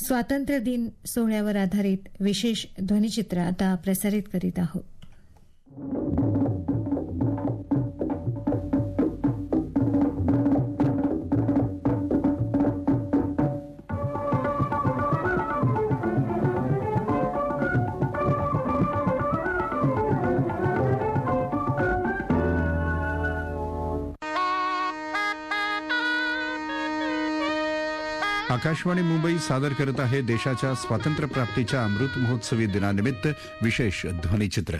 स्वातंत्र्य दिन सोहळ्यावर आधारित विशेष ध्वनिचित्र आता प्रसारित करीत आहोत. आकाशवाणी मुंबई सादर करत आहे देशाच्या स्वातंत्र्यप्राप्तीच्या अमृत महोत्सवी दिनानिमित्त विशेष ध्वनिचित्र.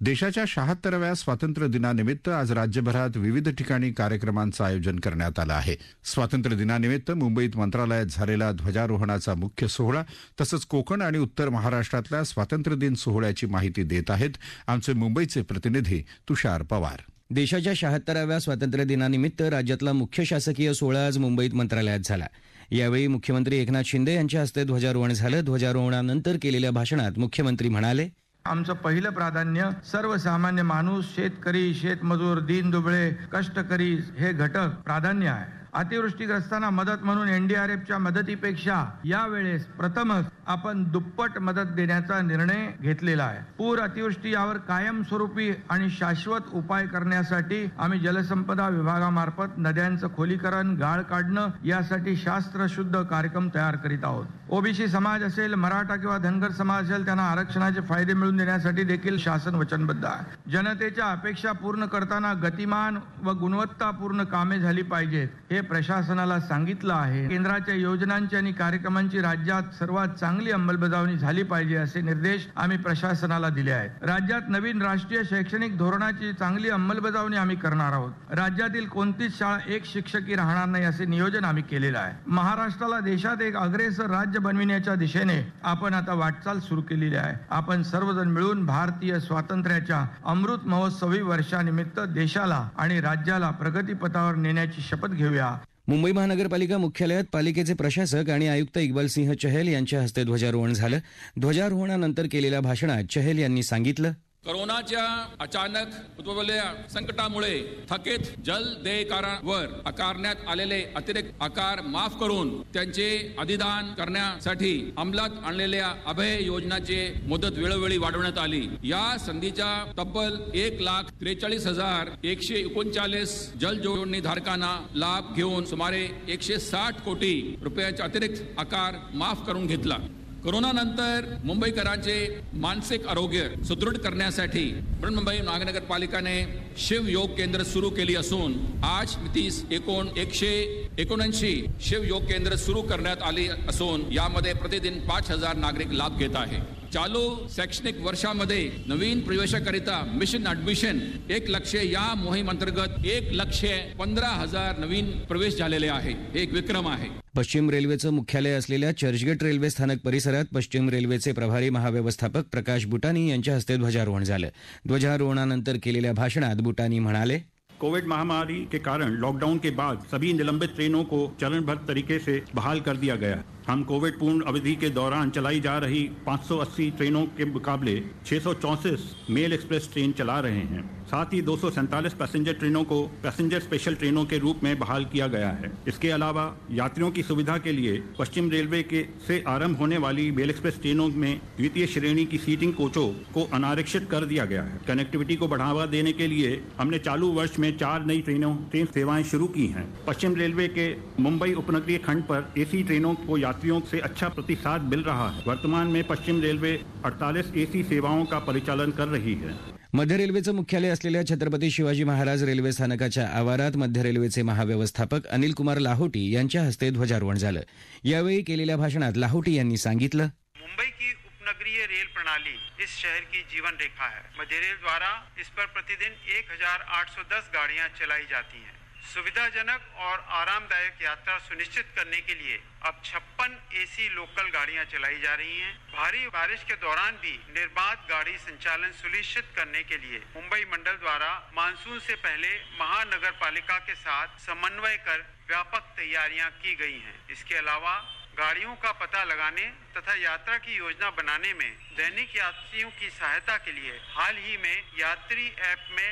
देशाच्या 76व्या स्वातंत्र्य दिनानिमित्त आज राज्यभरात विविध ठिकाणी कार्यक्रमांचं आयोजन करण्यात आलं आहे. स्वातंत्र्य दिनानिमित्त मुंबईत मंत्रालयात झालेला ध्वजारोहणाचा मुख्य सोहळा तसंच कोकण आणि उत्तर महाराष्ट्रातल्या स्वातंत्र्य दिन सोहळ्याची माहिती देत आहेत आमचे मुंबईचे प्रतिनिधी तुषार पवार. देशाच्या 76व्या स्वातंत्र्य दिनानिमित्त राज्यातला मुख्य शासकीय सोहळा आज मुंबईत मंत्रालयात झाला. यावेळी मुख्यमंत्री एकनाथ शिंदे यांच्या हस्ते ध्वजारोहण झालं. ध्वजारोहणानंतर केलेल्या भाषणात मुख्यमंत्री म्हणाले, आमचं पहिलं प्राधान्य सर्वसामान्य माणूस, शेतकरी, शेतमजूर, दीनदुबळे, कष्टकरी हे घटक प्राधान्य आहे. अतिवृष्टीग्रस्तांना मदत म्हणून एनडीआरएफच्या मदतीपेक्षा यावेळेस प्रथमच आपण दुप्पट मदत देण्याचा निर्णय घेतलेला आहे. पूर, अतिवृष्टी यावर कायमस्वरूपी आणि शाश्वत उपाय करण्यासाठी आम्ही जलसंपदा विभागामार्फत नद्यांचं खोलीकरण, गाळ काढणं यासाठी शास्त्रशुद्ध कार्यक्रम तयार करीत आहोत. ओबीसी समाज असेल, मराठा किंवा धनगर समाज असेल, त्यांना आरक्षणाचे फायदे मिळवून देण्यासाठी देखील शासन वचनबद्ध आहे. जनतेच्या अपेक्षा पूर्ण करताना गतिमान व गुणवत्तापूर्ण कामे झाली पाहिजेत हे प्रशासनाला सांगितलं आहे. केंद्राच्या योजनांची आणि कार्यक्रमांची राज्यात सर्वात चांगली अंमलबजावणी झाली पाहिजे असे निर्देश आम्ही प्रशासनाला दिले आहेत. राज्यात नवीन राष्ट्रीय शैक्षणिक धोरणाची चांगली अंमलबजावणी आम्ही करणार आहोत. राज्यातील कोणतीच शाळा एक शिक्षकही राहणार नाही असे नियोजन आम्ही केलेलं आहे. महाराष्ट्राला देशात एक अग्रेसर राज्य बनविण्याच्या दिशेने आपण आता वाटचाल सुरू केलेली आहे. आपण सर्वजण मिळून भारतीय स्वातंत्र्याच्या अमृत महोत्सवी वर्षानिमित्त देशाला आणि राज्याला प्रगतीपथावर नेण्याची शपथ घेऊया. मुंबई महानगरपालिका मुख्यालयात पालिकेचे प्रशासक आणि आयुक्त इक्बाल सिंह चहल यांच्या हस्ते ध्वजारोहण झालं. ध्वजारोहणानंतर केलेल्या भाषणात चहल यांनी सांगितलं, कोरोनाच्या अचानक उद्भवलेल्या संकटामुळे थकीत जलदेयकारांवर आकारण्यात आलेले अतिरिक्त आकार माफ करून त्यांचे अधिदान करण्यासाठी अंमलात आणलेल्या अभय योजनाची मुदत वेळोवेळी वाढवण्यात आली. या संधीच्या तब्बल 1,43,139 जलजोडणी धारकांना लाभ घेऊन सुमारे 160 कोटी रुपयाचा अतिरिक्त आकार माफ करून घेतला. कोरोनानंतर मुंबईकरांचे मानसिक आरोग्य सुदृढ करण्यासाठी बृहन्मुंबई महानगरपालिकेने शिव योग केंद्र सुरू केली असून आज 179 शिव योग केंद्र सुरू करण्यात आली असून यामध्ये प्रतिदिन 5,000 नागरिक लाभ घेत आहे. चालू शैक्षणिक वर्षामध्ये नवीन प्रवेशाकरिता मिशन ऍडमिशन 1 लाख या मोहीम अंतर्गत 1,15,000 नवीन प्रवेश झालेले आहे. हे एक विक्रम आहे. पश्चिम रेल्वेचं मुख्यालय असलेल्या चर्चगेट रेल्वे स्थानक परिसरात पश्चिम रेल्वेचे प्रभारी महाव्यवस्थापक प्रकाश बुटानी यांच्या हस्ते ध्वजारोहण झालं. ध्वजारोहणानंतर केलेल्या भाषणात बुटानी म्हणाले, कोविड महामारी के कारण लॉकडाउन के बाद सभी निलंबित ट्रेनों को चरणबद्ध तरीके से बहाल कर दिया गया. हम कोविड पूर्ण अवधि के दौरान चलाई जा रही 580 ट्रेनों के मुकाबले 634 मेल एक्सप्रेस ट्रेन चला रहे हैं. साथ ही 247 पैसेंजर ट्रेनों को पैसेंजर स्पेशल ट्रेनों के रूप में बहाल किया गया है. इसके अलावा यात्रियों की सुविधा के लिए पश्चिम रेलवे के से आरंभ होने वाली मेल एक्सप्रेस ट्रेनों में द्वितीय श्रेणी की सीटिंग कोचों को अनारक्षित कर दिया गया है. कनेक्टिविटी को बढ़ावा देने के लिए हमने चालू वर्ष में 4 नई ट्रेन सेवाएं शुरू की हैं. पश्चिम रेलवे के मुंबई उपनगरीय खंड पर एसी ट्रेनों को यात्रियों से अच्छा प्रतिसाद मिल रहा है. वर्तमान में पश्चिम रेलवे 48 एसी सेवाओं का परिचालन कर रही है. मध्य रेल्वेचं मुख्यालय असलेल्या छत्रपती शिवाजी महाराज रेल्वे स्थानकाच्या आवारात मध्य रेल्वेचे महाव्यवस्थापक अनिल कुमार लाहोटी यांच्या हस्ते ध्वजारोहण झालं. यावेळी केलेल्या भाषणात लाहोटी यांनी सांगितलं, मुंबई की उपनगरीय रेल प्रणाली इस शहर की जीवन रेखा है. मध्य रेल द्वारा इस पर प्रतिदिन 1,810 गाड़ियां चलाई जाती हैं. सुविधाजनक और आरामदायक यात्रा सुनिश्चित करने के लिए अब 56 एसी लोकल गाड़ियां चलाई जा रही हैं. भारी बारिश के दौरान भी निर्बाध गाड़ी संचालन सुनिश्चित करने के लिए मुंबई मंडल द्वारा मानसून से पहले महानगर पालिका के साथ समन्वय कर व्यापक तैयारियां की गई हैं. इसके अलावा गाड़ियों का पता लगाने तथा यात्रा की योजना बनाने में दैनिक यात्रियों की सहायता के लिए हाल ही में यात्री ऐप में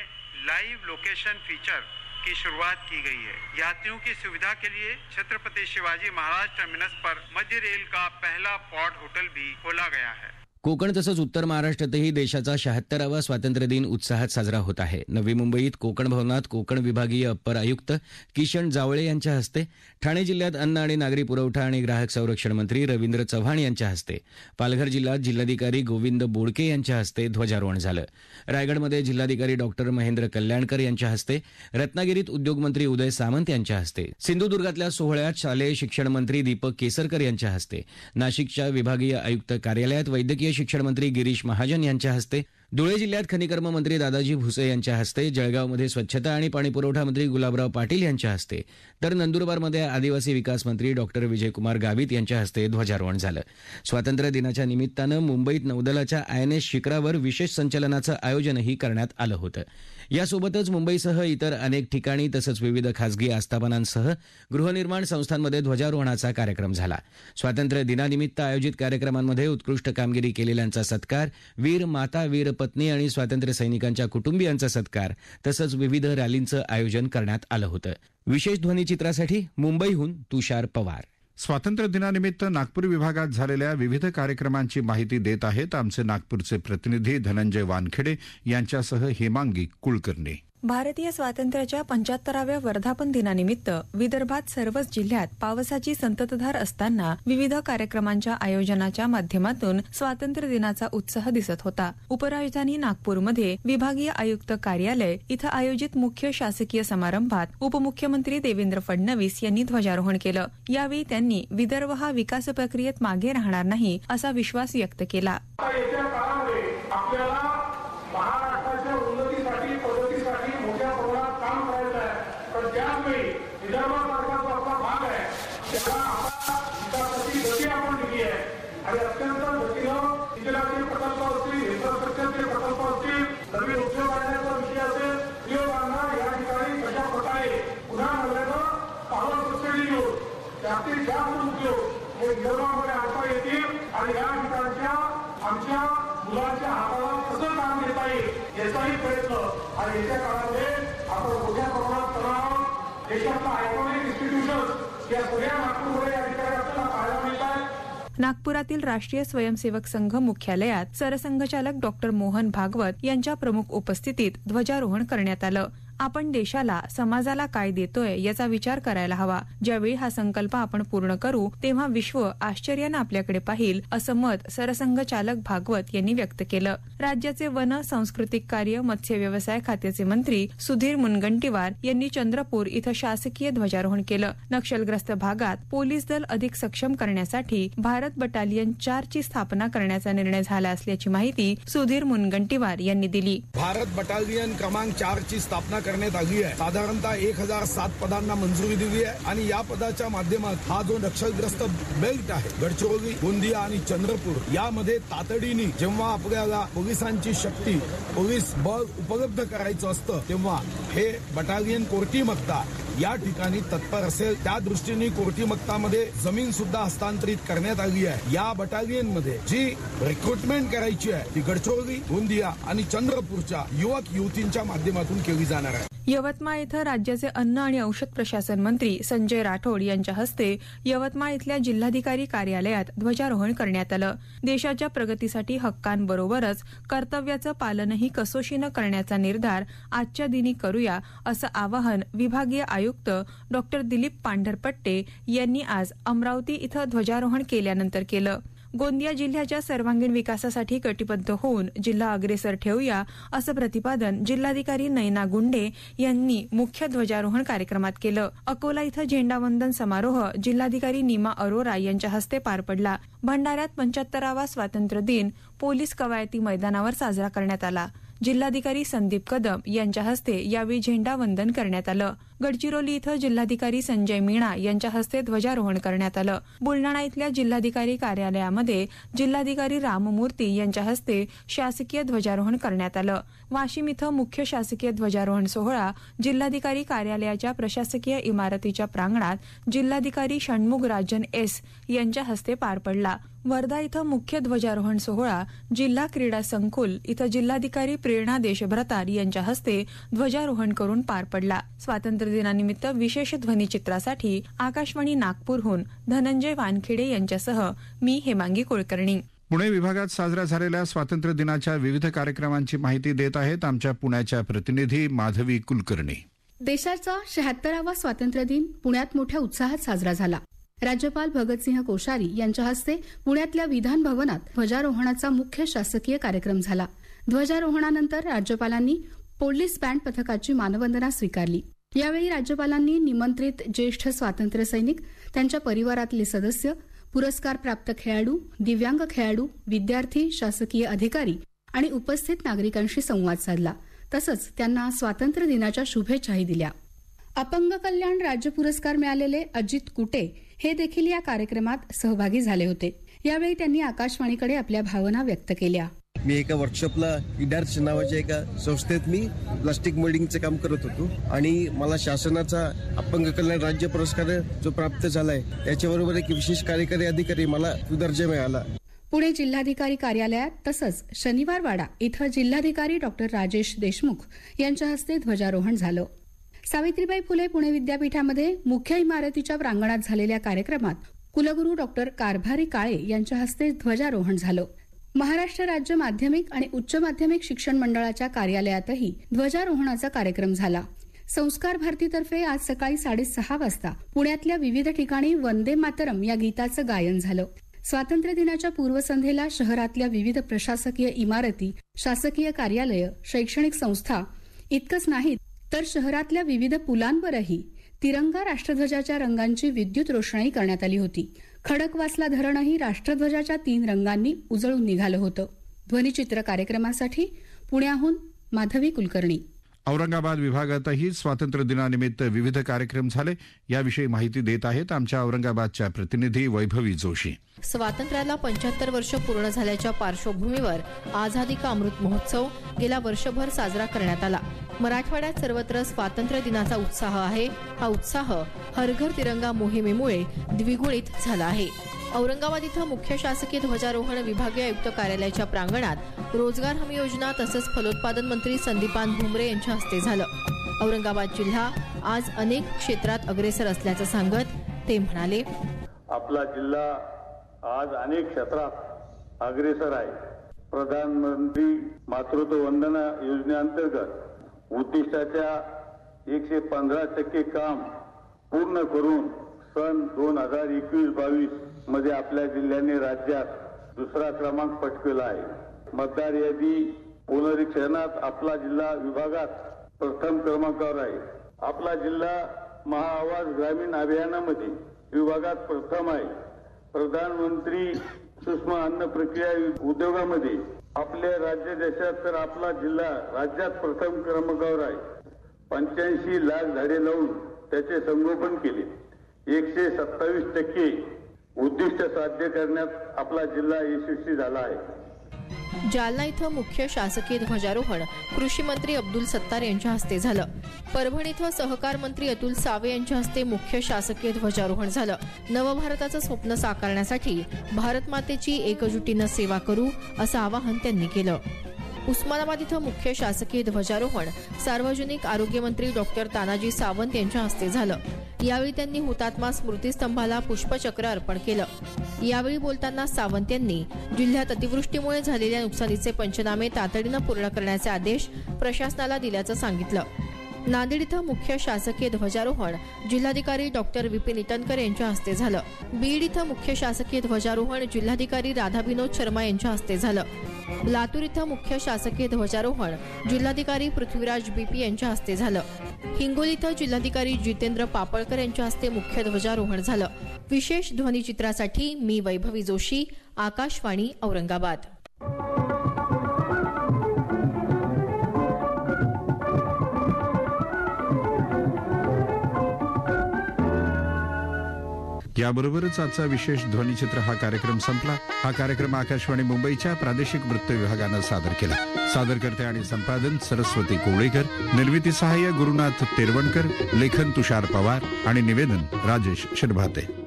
लाइव लोकेशन फीचर की शुरुआत की गई है। यात्रियों की सुविधा के लिए छत्रपति शिवाजी महाराज टर्मिनस पर मध्य रेल का पहला पॉड होटल भी खोला गया है। कोकण तसंच उत्तर महाराष्ट्रातही देशाचा 76वा स्वातंत्र्य दिन उत्साहात साजरा होत आहे. नवी मुंबईत कोकण भवनात कोकण विभागीय अप्पर आयुक्त किशन जावळे यांच्या हस्ते, ठाणे जिल्ह्यात अन्न आणि नागरी पुरवठा आणि ग्राहक संरक्षण मंत्री रवींद्र चव्हाण यांच्या हस्ते, पालघर जिल्ह्यात जिल्हाधिकारी गोविंद बोडके यांच्या हस्ते ध्वजारोहण झालं. रायगडमध्ये जिल्हाधिकारी डॉक्टर महेंद्र कल्याणकर यांच्या हस्ते, रत्नागिरीत उद्योगमंत्री उदय सामंत यांच्या हस्ते, सिंधुदुर्गातल्या सोहळ्यात शालेय शिक्षण मंत्री दीपक केसरकर यांच्या हस्ते, नाशिकच्या विभागीय आयुक्त कार्यालयात वैद्यकीय शिक्षण मंत्री गिरीश महाजन यांच्या हस्ते, धुळे जिल्ह्यात खनिकर्म मंत्री दादाजी भुसे यांच्या हस्ते, जळगावमध्ये स्वच्छता आणि पाणीपुरवठा मंत्री गुलाबराव पाटील यांच्या हस्ते, तर नंदुरबारमध्ये आदिवासी विकास मंत्री डॉक्टर विजयकुमार गावित यांच्या हस्ते ध्वजारोहण झालं. स्वातंत्र्य दिनाच्या निमित्तानं मुंबईत नौदलाच्या INS शिखरावर विशेष संचलनाचं आयोजनही करण्यात आलं होतं. यासोबतच मुंबईसह इतर अनेक ठिकाणी तसंच विविध खासगी आस्थापनांसह गृहनिर्माण संस्थांमध्ये ध्वजारोहणाचा कार्यक्रम झाला. स्वातंत्र्य दिनानिमित्त आयोजित कार्यक्रमांमध्ये उत्कृष्ट कामगिरी केलेल्यांचा सत्कार, वीर माता, वीर पत्नी आणि स्वातंत्र्य सैनिकांच्या कुटुंबियांचा सत्कार तसंच विविध रॅलींचं आयोजन करण्यात आलं होतं. विशेष ध्वनिचित्रासाठी मुंबईहून तुषार पवार. स्वातंत्र्य दिनानिमित्त नागपूर विभागात झालेल्या विविध कार्यक्रमांची माहिती देत आहेत आमचे नागपूरचे प्रतिनिधी धनंजय वानखेडे यांच्यासह हेमांगी कुलकर्णी. भारतीय स्वातंत्र्याच्या 75व्या वर्धापन दिनानिमित्त विदर्भात सर्वच जिल्ह्यात पावसाची संततधार असताना विविध कार्यक्रमांच्या आयोजनाच्या माध्यमातून स्वातंत्र्य दिनाचा उत्साह दिसत होता. उपराजधानी नागपूरमध्ये विभागीय आयुक्त कार्यालय इथं आयोजित मुख्य शासकीय समारंभात उपमुख्यमंत्री देवेंद्र फडणवीस यांनी ध्वजारोहण केलं. यावेळी त्यांनी विदर्भ हा विकास प्रक्रियेत मागे राहणार नाही असा विश्वास व्यक्त केला. आमच्या मुलांच्या हाताला कसं काम घेता येईल याचाही प्रयत्न आणि येत्या काळामध्ये आपण मोठ्या प्रमाणात तणाव देशातला आयकॉनिक इन्स्टिट्यूशन या सगळ्या नागपूरमध्ये या ठिकाणी आपल्याला पाहायला मिळत आहे. नागपुरातील राष्ट्रीय स्वयंसेवक संघ मुख्यालयात सरसंघचालक डॉक्टर मोहन भागवत यांच्या प्रमुख उपस्थितीत ध्वजारोहण करण्यात आलं. आपण देशाला, समाजाला काय देतोय याचा विचार करायला हवा. ज्यावेळी हा संकल्प आपण पूर्ण करू तेव्हा विश्व आश्चर्यानं आपल्याकडे पाहिल असं मत सरसंघचालक भागवत यांनी व्यक्त केलं. राज्याचे वन, सांस्कृतिक कार्य, मत्स्य व्यवसाय खात्याचे मंत्री सुधीर मुनगंटीवार यांनी चंद्रपूर इथं शासकीय ध्वजारोहण केलं. नक्षलग्रस्त भागात पोलीस दल अधिक सक्षम करण्यासाठी भारत बटालियन 4 ची स्थापना करण्याचा निर्णय झाला असल्याची माहिती सुधीर मुनगंटीवार यांनी दिली. भारत बटालियन क्रमांक 4 ची स्थापना करण्यात आली आहे. साधारणतः 1007 पदांना मंजुरी दिली आहे आणि या पदाच्या माध्यमात हा जो नक्षलग्रस्त बेल्ट आहे गडचिरोली, गोंदिया आणि चंद्रपूर यामध्ये तातडीने जेव्हा आपल्याला पोलिसांची शक्ती, पोलीस बळ उपलब्ध करायचं असतं तेव्हा हे बटालियन कोर्टी मक्ता या ठिकाणी तत्पर असेल. त्या दृष्टीने कोर्टी मक्तामध्ये जमीन सुद्धा हस्तांतरित करण्यात आली आहे. या बटालियन मध्ये जी रिक्रुटमेंट करायची आहे ती गडचिरोली, गोंदिया आणि चंद्रपूरच्या युवक युवतींच्या माध्यमातून केली जाणार आहे. यवतमाळ इथं राज्याचे अन्न आणि औषध प्रशासन मंत्री संजय राठोड यांच्या हस्ते यवतमाळ इथल्या जिल्हाधिकारी कार्यालयात ध्वजारोहण करण्यात आलं. देशाच्या प्रगतीसाठी हक्कांबरोबरच कर्तव्याचं पालनही कसोशीनं करण्याचा निर्धार आजच्या दिनी करूया असं आवाहन विभागीय आयुक्त डॉक्टर दिलीप पांढरपट्टे यांनी आज अमरावती इथं ध्वजारोहण केल्यानंतर केलं. गोंदिया जिल्ह्याच्या सर्वांगीण विकासासाठी कटिबद्ध होऊन जिल्हा अग्रेसर ठेवूया असं प्रतिपादन जिल्हाधिकारी नयना गुंडे यांनी मुख्य ध्वजारोहण कार्यक्रमात केलं. अकोला इथं झेंडावंदन समारोह जिल्हाधिकारी नीमा अरोरा यांच्या हस्ते पार पडला. भंडाऱ्यात 75वा स्वातंत्र्य दिन पोलीस कवायती मैदानावर साजरा करण्यात आला. जिल्हाधिकारी संदीप कदम यांच्या हस्ते यावेळी झेंडावंदन करण्यात आलं. गडचिरोली इथं जिल्हाधिकारी संजय मीणा यांच्या हस्ते ध्वजारोहण करण्यात आलं. बुलडाणा इथल्या जिल्हाधिकारी कार्यालयामध्ये जिल्हाधिकारी राममूर्ती यांच्या हस्ते शासकीय ध्वजारोहण करण्यात आलं. वाशिम इथं मुख्य शासकीय ध्वजारोहण सोहळा जिल्हाधिकारी कार्यालयाच्या प्रशासकीय इमारतीच्या प्रांगणात जिल्हाधिकारी षण्मुग राजन एस यांच्या हस्ते पार पडला. वर्धा इथं मुख्य ध्वजारोहण सोहळा जिल्हा क्रीडा संकुल इथं जिल्हाधिकारी प्रेरणा देशभ्रतार यांच्या हस्ते ध्वजारोहण करून पार पडला. स्वातंत्र्य दिनानिमित्त विशेष ध्वनिचित्रासाठी आकाशवाणी नागपूरहून धनंजय वानखेडे यांच्यासह मी हेमांगी कुलकर्णी. पुणे विभागात साजऱ्या झालेल्या स्वातंत्र्य दिनाच्या विविध कार्यक्रमांची माहिती देत आहेत आमच्या पुण्याच्या प्रतिनिधी माधवी कुलकर्णी. देशाचा 76वा स्वातंत्र्य दिन पुण्यात मोठ्या उत्साहात साजरा झाला. राज्यपाल भगतसिंह कोश्यारी यांच्या हस्ते पुण्यातल्या विधान भवनात ध्वजारोहणाचा मुख्य शासकीय कार्यक्रम झाला. ध्वजारोहणानंतर राज्यपालांनी पोलीस बँड पथकाची मानवंदना स्वीकारली. यावेळी राज्यपालांनी निमंत्रित ज्येष्ठ स्वातंत्र्य सैनिक, त्यांच्या परिवारातले सदस्य, पुरस्कार प्राप्त खेळाडू, दिव्यांग खेळाडू, विद्यार्थी, शासकीय अधिकारी आणि उपस्थित नागरिकांशी संवाद साधला. तसंच त्यांना स्वातंत्र्य दिनाच्या शुभेच्छाही दिल्या. अपंग कल्याण राज्य पुरस्कार मिळालेले अजित कुटे हे देखील या कार्यक्रमात सहभागी झाले होते. यावेळी त्यांनी आकाशवाणीकडे आपल्या भावना व्यक्त केल्या. मी एका वर्कशॉपला इडार्च नावाच्या एका संस्थेत मी प्लास्टिक मोल्डिंगचं काम करत होतो आणि मला शासनाचा अपंग कल्याण राज्य पुरस्कार जो प्राप्त झालाय त्याच्याबरोबर एक विशेष कार्यकारी अधिकारी मला दर्जा मिळाला. पुणे जिल्हाधिकारी कार्यालयात तसंच शनिवारवाडा इथं जिल्हाधिकारी डॉक्टर राजेश देशमुख यांच्या हस्ते ध्वजारोहण झालं. सावित्रीबाई फुले पुणे विद्यापीठामध्ये मुख्य इमारतीच्या प्रांगणात झालेल्या कार्यक्रमात कुलगुरू डॉक्टर कारभारी काळे यांच्या हस्ते ध्वजारोहण झालं. महाराष्ट्र राज्य माध्यमिक आणि उच्च माध्यमिक शिक्षण मंडळाच्या कार्यालयातही ध्वजारोहणाचा कार्यक्रम झाला. संस्कार भारतीतर्फे आज सकाळी 6:30 वाजता पुण्यातल्या विविध ठिकाणी वंदे मातरम या गीताचं गायन झालं. स्वातंत्र्य दिनाच्या पूर्वसंध्येला शहरातल्या विविध प्रशासकीय इमारती, शासकीय कार्यालय, शैक्षणिक संस्था इतकंच नाही तर शहरातल्या विविध पुलांवरही तिरंगा राष्ट्रध्वजाच्या रंगांची विद्युत रोषणाई करण्यात आली होती. खडकवासला धरणही राष्ट्रध्वजाच्या 3 रंगांनी उजळून निघालं होतं. ध्वनिचित्र कार्यक्रमासाठी पुण्याहून माधवी कुलकर्णी. औरंगाबाद विभागातही स्वातंत्र्य दिनानिमित्त विविध कार्यक्रम झाले. याविषयी माहिती देत आहेत आमच्या औरंगाबादच्या प्रतिनिधी वैभवी जोशी. स्वातंत्र्याला 75 वर्ष पूर्ण झाल्याच्या पार्श्वभूमीवर आझादी का अमृत महोत्सव गेल्या वर्षभर साजरा करण्यात आला. मराठवाड्यात सर्वत्र स्वातंत्र्य दिनाचा उत्साह आहे. हा उत्साह हर घर तिरंगा मोहिमेमुळे द्विगुणित झाला आहे. औरंगाबाद इथं मुख्य शासकीय ध्वजारोहण विभागीय आयुक्त कार्यालयाच्या प्रांगणात रोजगार हमी योजना तसंच फलोत्पादन मंत्री संदीपान भुमरे यांच्या हस्ते झालं. औरंगाबाद जिल्हा आज अनेक क्षेत्रात अग्रेसर असल्याचं सांगत ते म्हणाले, आपला जिल्हा आज अनेक क्षेत्रात अग्रेसर आहे. प्रधानमंत्री मातृत्व वंदना योजनेअंतर्गत उद्दिष्टाच्या 115% काम पूर्ण करून सन 2021-22 मध्ये आपल्या जिल्ह्याने राज्यात दुसरा क्रमांक पटकावला आहे. मतदार यादी पुनरीक्षणात आपला जिल्हा विभागात प्रथम क्रमांकावर आहे. आपला जिल्हा महाआवाज ग्रामीण अभियानामध्ये विभागात प्रथम आहे. प्रधानमंत्री सूक्ष्म अन्न प्रक्रिया उद्योगामध्ये आपले राज्य देशात तर आपला जिल्हा राज्यात प्रथम क्रमांकावर आहे. 85 लाख झाडे लावून त्याचे संगोपन केले. 127% उद्दिष्ट साध्य करण्यात आपला जिल्हा यशस्वी झाला आहे. जालना इथं मुख्य शासकीय ध्वजारोहण कृषी मंत्री अब्दुल सत्तार यांच्या हस्ते झालं. परभणी इथं सहकार मंत्री अतुल सावे यांच्या हस्ते मुख्य शासकीय ध्वजारोहण झालं. नवभारताचं स्वप्न साकारण्यासाठी भारत मातेची एकजुटीनं सेवा करू असं आवाहन त्यांनी केलं. उस्मानाबाद इथं मुख्य शासकीय ध्वजारोहण सार्वजनिक आरोग्य मंत्री डॉक्टर तानाजी सावंत यांच्या हस्ते झालं. यावेळी त्यांनी हुतात्मा स्मृतिस्तंभाला पुष्पचक्र अर्पण केलं. यावेळी बोलताना सावंत यांनी जिल्ह्यात अतिवृष्टीमुळे झालेल्या नुकसानीचे पंचनामे तातडीनं पूर्ण करण्याचे आदेश प्रशासनाला दिल्याचं सांगितलं. नांदेड इथं मुख्य शासकीय ध्वजारोहण जिल्हाधिकारी डॉक्टर विपिन इटनकर यांच्या हस्ते झालं. बीड इथं मुख्य शासकीय ध्वजारोहण जिल्हाधिकारी राधाविनोद शर्मा यांच्या हस्ते झालं. लातूर इथं मुख्य शासकीय ध्वजारोहण जिल्हाधिकारी पृथ्वीराज बीपी यांच्या हस्ते झालं. हिंगोली इथं जिल्हाधिकारी जितेंद्र पापळकर यांच्या हस्ते मुख्य ध्वजारोहण झालं. विशेष ध्वनिचित्रासाठी मी वैभवी जोशी, आकाशवाणी औरंगाबाद. याबरोबरच आजचा विशेष ध्वनिचित्र हा कार्यक्रम संपला. हा कार्यक्रम आकाशवाणी मुंबईच्या प्रादेशिक वृत्त विभागानं सादर केला. सादरकर्ते आणि संपादन सरस्वती कोवळेकर, निर्मिती सहाय्य गुरुनाथ तेरवणकर, लेखन तुषार पवार आणि निवेदन राजेश शिरभाते.